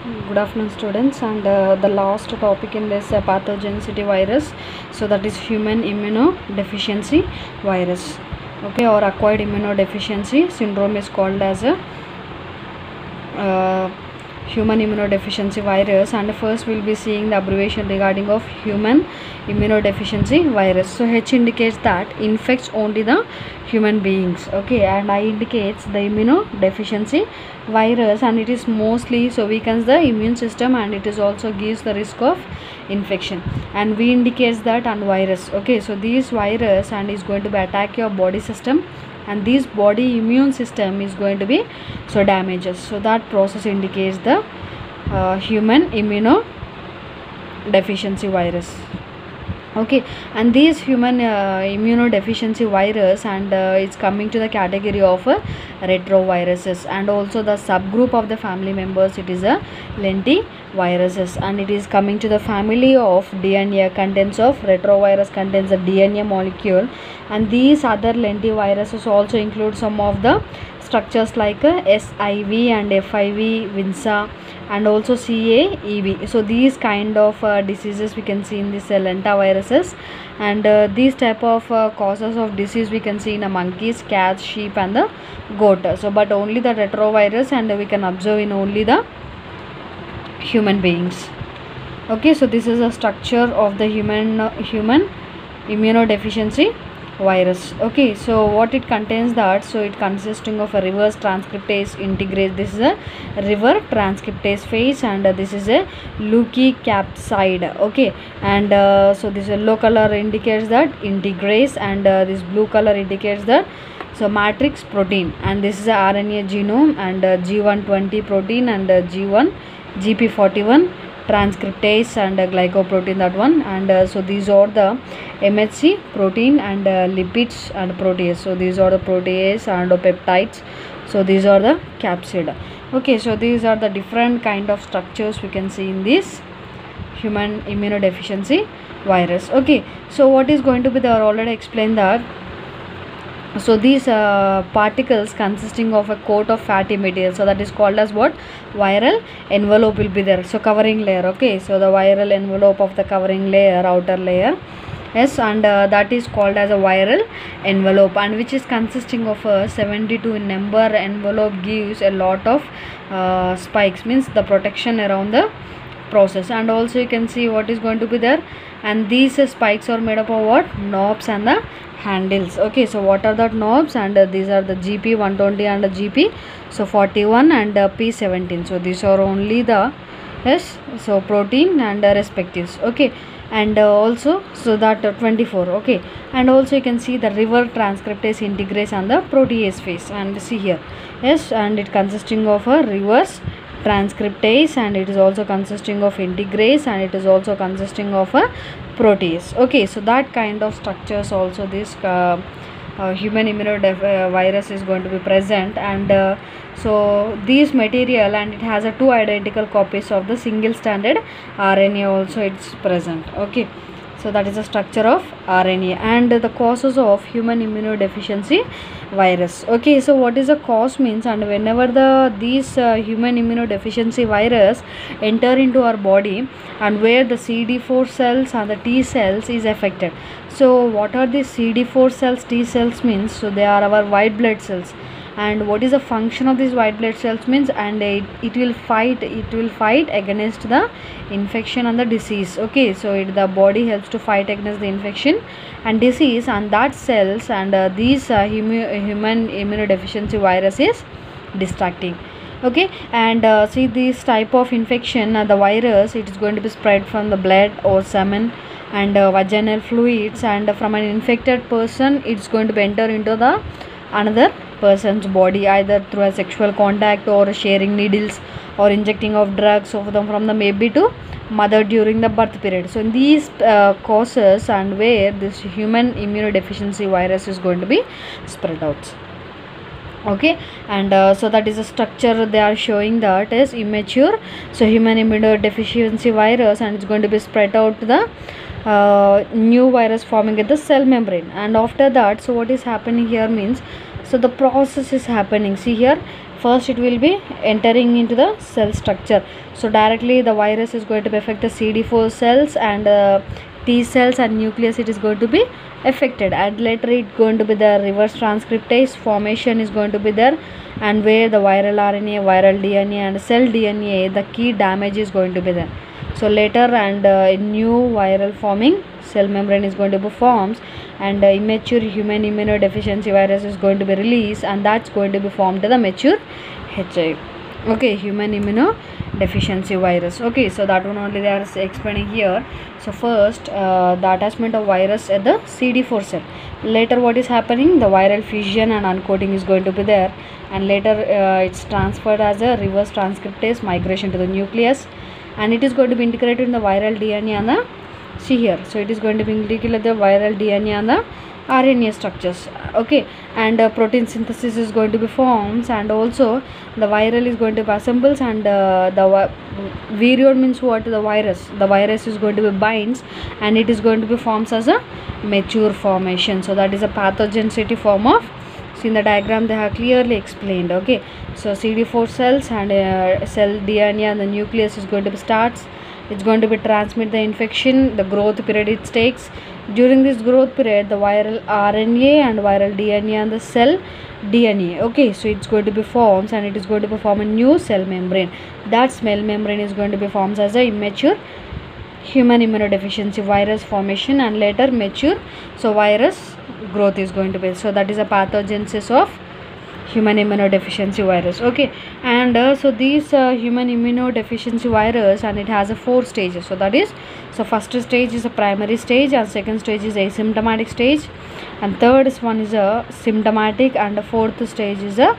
Good afternoon, students, and the last topic in this pathogenicity virus, so that is human immunodeficiency virus. Okay, or acquired immunodeficiency syndrome is called as a human immunodeficiency virus. And first we'll be seeing the abbreviation regarding of human immunodeficiency virus. So H indicates that infects only the human beings, okay, and I indicates the immunodeficiency virus, and it is mostly so weakens the immune system, and it is also gives the risk of infection. And V indicates that and virus, okay, so this virus and is going to be attack your body system, and this body immune system is going to be so damages. So that process indicates the human immunodeficiency virus, okay. And this human immunodeficiency virus, and it's coming to the category of retroviruses, and also the subgroup of the family members, it is a lentiviruses, and it is coming to the family of DNA. Contents of retrovirus contains the DNA molecule, and these other lentiviruses also include some of the structures like SIV and FIV, VINSA, and also CAEV. So these kind of diseases we can see in this lentaviruses, and these type of causes of disease we can see in monkeys, cats, sheep, and the goat. So but only the retrovirus, and we can observe in only the human beings, okay. So this is a structure of the human immunodeficiency virus, okay. So what it contains that, so it consisting of a reverse transcriptase integrase. This is a reverse transcriptase phase, and this is a leucocapsid, okay. And so this yellow color indicates that integrase, and this blue color indicates that so matrix protein, and this is a RNA genome, and G120 protein, and G1 GP41 transcriptase, and glycoprotein, that one. And so these are the MHC protein, and lipids, and protease. So these are the protease and peptides. So these are the capsid, okay. So these are the different kind of structures we can see in this human immunodeficiency virus, okay. So what is going to be there, already explained that. So these particles consisting of a coat of fatty material, so that is called as what, viral envelope will be there, so covering layer, okay. So the viral envelope of the covering layer, outer layer, yes, and that is called as a viral envelope, and which is consisting of a 72 in number. Envelope gives a lot of spikes, means the protection around the process. And also you can see what is going to be there, and these spikes are made up of what, knobs and the handles, okay. So what are the knobs, and these are the GP120 and the GP so 41 and P17. So these are only the, yes, so protein and respectives, okay. And also so that 24, okay. And also you can see the reverse transcriptase integrase and the protease phase, and see here, yes, and it consisting of a reverse transcriptase, and it is also consisting of integrase, and it is also consisting of a protease, okay. So that kind of structures also this human immunovirus is going to be present. And so this material, and it has a two identical copies of the single stranded RNA also it's present, okay. So that is the structure of RNA, and the causes of human immunodeficiency virus, okay. So what is the cause means, and whenever these human immunodeficiency virus enter into our body, and where the CD4 cells and the T cells is affected. So what are these CD4 cells, T cells means, so they are our white blood cells. And what is the function of these white blood cells means, and it will fight against the infection and the disease, okay. So the body helps to fight against the infection and disease, and that cells, and these human immunodeficiency virus is distracting, okay. And see this type of infection, the virus, it is going to be spread from the blood or semen and vaginal fluids, and from an infected person it's going to be enter into the another person's body, either through a sexual contact or sharing needles or injecting of drugs of them from the baby to mother during the birth period. So in these causes, and where this human immunodeficiency virus is going to be spread out, okay. And so that is a structure they are showing, that is immature so human immunodeficiency virus, and it's going to be spread out to the new virus forming at the cell membrane. And after that, so what is happening here means, so the process is happening, see here, First it will be entering into the cell structure. So directly the virus is going to be affect the CD4 cells and T cells and nucleus, it is going to be affected, and later it going to be the reverse transcriptase formation is going to be there, and where the viral RNA, viral DNA and cell DNA, the key damage is going to be there. So later and a new viral forming cell membrane is going to be formed, and immature human immunodeficiency virus is going to be released, and that's going to be formed to the mature HIV. Okay, human immunodeficiency virus. Okay, so that one only they are explaining here. So first the attachment of virus at the CD4 cell. Later what is happening, the viral fusion and uncoating is going to be there, and later it's transferred as a reverse transcriptase migration to the nucleus, and it is going to be integrated in the viral DNA and the, see here, so it is going to be integrated the viral DNA and the RNA structures. Okay, and protein synthesis is going to be formed, and also the viral is going to be assembles, and the virion means what, the virus is going to be binds, and it is going to be forms as a mature formation. So that is a pathogenicity form of, see in the diagram they have clearly explained. Okay, so CD4 cells and cell DNA and the nucleus is going to be starts, it's going to be transmit the infection, the growth period it takes. During this growth period, the viral RNA and viral DNA and the cell DNA, okay, so it's going to be forms, and it is going to be form a new cell membrane. That cell membrane is going to be formed as a immature human immunodeficiency virus formation, and later mature, so virus growth is going to be. So that is a pathogenesis of human immunodeficiency virus. Okay, and so these human immunodeficiency virus, and it has a 4 stages. So that is, so first stage is a primary stage, and second stage is asymptomatic stage, and third one is a symptomatic, and the fourth stage is a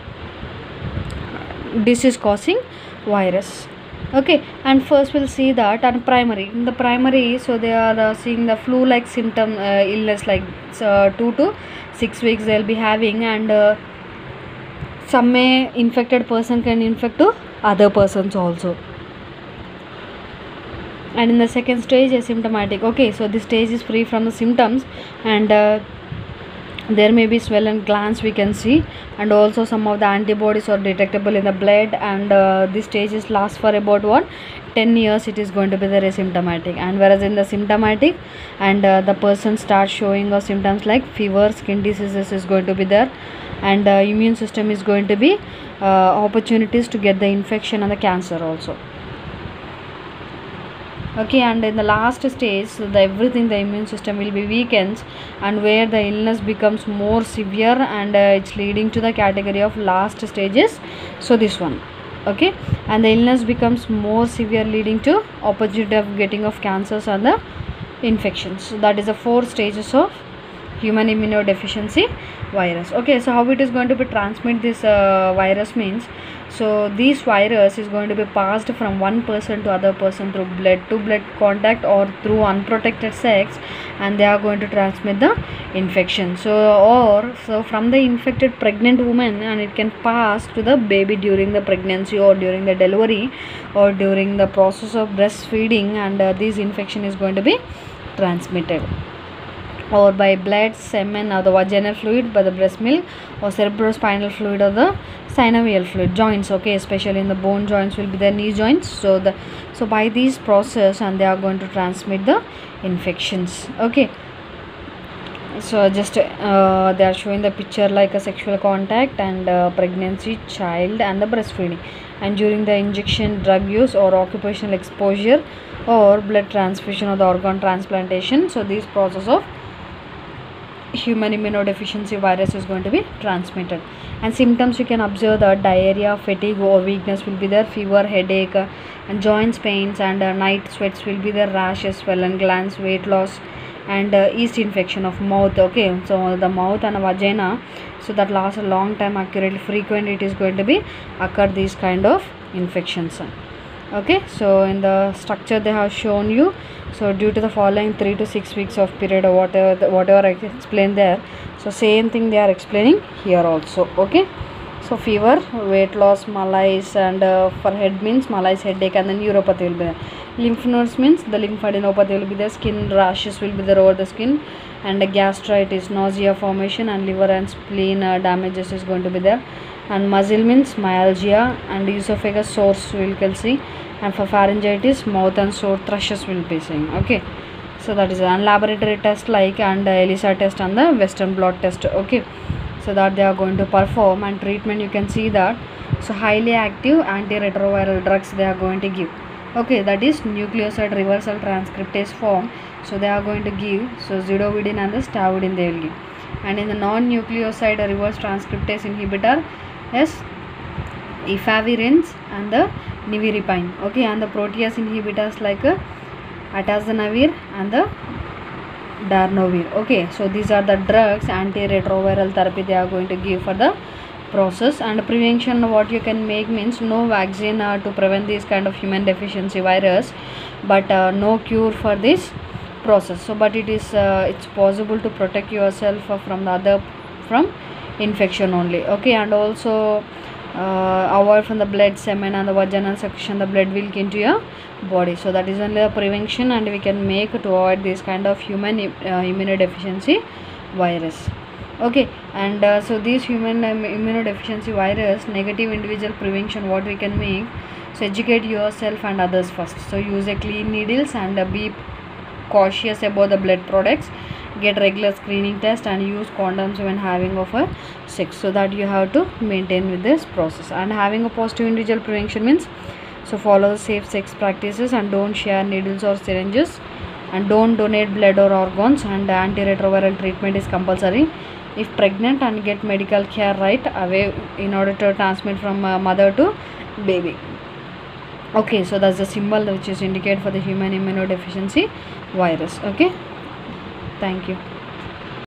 disease causing virus. Okay, and first we'll see that on primary. In the primary, so they are seeing the flu like symptom illness, like 2 to 6 weeks they'll be having, and some may infected person can infect to other persons also. And in the second stage, asymptomatic. Okay, so this stage is free from the symptoms, and there may be swollen glands we can see, and also some of the antibodies are detectable in the blood, and this stage is lasts for about 10 years. It is going to be the asymptomatic, and whereas in the symptomatic, and the person starts showing symptoms like fever, skin diseases is going to be there, and immune system is going to be opportunities to get the infection and the cancer also. Okay, and in the last stage, so the immune system will be weakened, and where the illness becomes more severe, and it's leading to the category of last stages. So this one, okay, and the illness becomes more severe, leading to opportunity of getting of cancers and the infections. So that is the 4 stages of human immunodeficiency virus. Okay, so how it is going to be transmit this virus means, so this virus is going to be passed from one person to other person through blood to blood contact or through unprotected sex, and they are going to transmit the infection. So from the infected pregnant woman, and it can pass to the baby during the pregnancy or during the delivery or during the process of breastfeeding, and this infection is going to be transmitted or by blood, semen or the vaginal fluid, by the breast milk or cerebrospinal fluid or the synovial fluid, joints, okay, especially in the bone joints will be the knee joints. So by these process, and they are going to transmit the infections. Okay, so just they are showing the picture like a sexual contact and pregnancy, child and the breastfeeding, and during the injection, drug use or occupational exposure or blood transfusion or the organ transplantation. So this process of human immunodeficiency virus is going to be transmitted. And symptoms you can observe that diarrhea, fatigue or weakness will be there, fever, headache, and joints pains, and night sweats will be there, rashes, swollen glands, weight loss, and yeast infection of mouth. Okay, so the mouth and vagina, so that lasts a long time, accurately frequent it is going to be occur these kind of infections. Okay, so in the structure they have shown you. So due to the following 3 to 6 weeks of period or whatever I explained there, so same thing they are explaining here also. Okay, so fever, weight loss, malaise, and for head means malaise, headache, and then neuropathy will be there. Lymph nodes means the lymphadenopathy will be there, skin rashes will be there over the skin, and gastritis, nausea formation, and liver and spleen damages is going to be there, and muscle means myalgia, and esophagus sores we can see, and for pharyngitis mouth and sore thrushes will be saying. Okay, so that is an laboratory test like and ELISA test and the Western blot test. Okay, so that they are going to perform, and treatment you can see that, so highly active antiretroviral drugs they are going to give. Okay, that is nucleoside reversal transcriptase form, so they are going to give, so zidovudine and the stavudine they will give. And in the non-nucleoside reverse transcriptase inhibitor, yes, efavirenz and the nevirapine. Okay, and the protease inhibitors like atazanavir and the darnavir. Okay, so these are the drugs antiretroviral therapy they are going to give for the process. And prevention what you can make means no vaccine to prevent this kind of human deficiency virus, but no cure for this process. So but it is it's possible to protect yourself from the other, from infection only. Okay, and also avoid from the blood, semen and the vaginal section the blood will get into your body. So that is only a prevention and we can make to avoid this kind of human immunodeficiency virus. Okay, and so this human immunodeficiency virus negative individual prevention what we can make, so educate yourself and others first. So use a clean needles and be cautious about the blood products, get regular screening test and use condoms when having of a sex. So that you have to maintain with this process. And having a positive individual prevention means, so follow the safe sex practices and don't share needles or syringes, and don't donate blood or organs, and antiretroviral treatment is compulsory if pregnant, and get medical care right away in order to transmit from mother to baby. Okay, so that's the symbol which is indicated for the human immunodeficiency virus. Okay, thank you.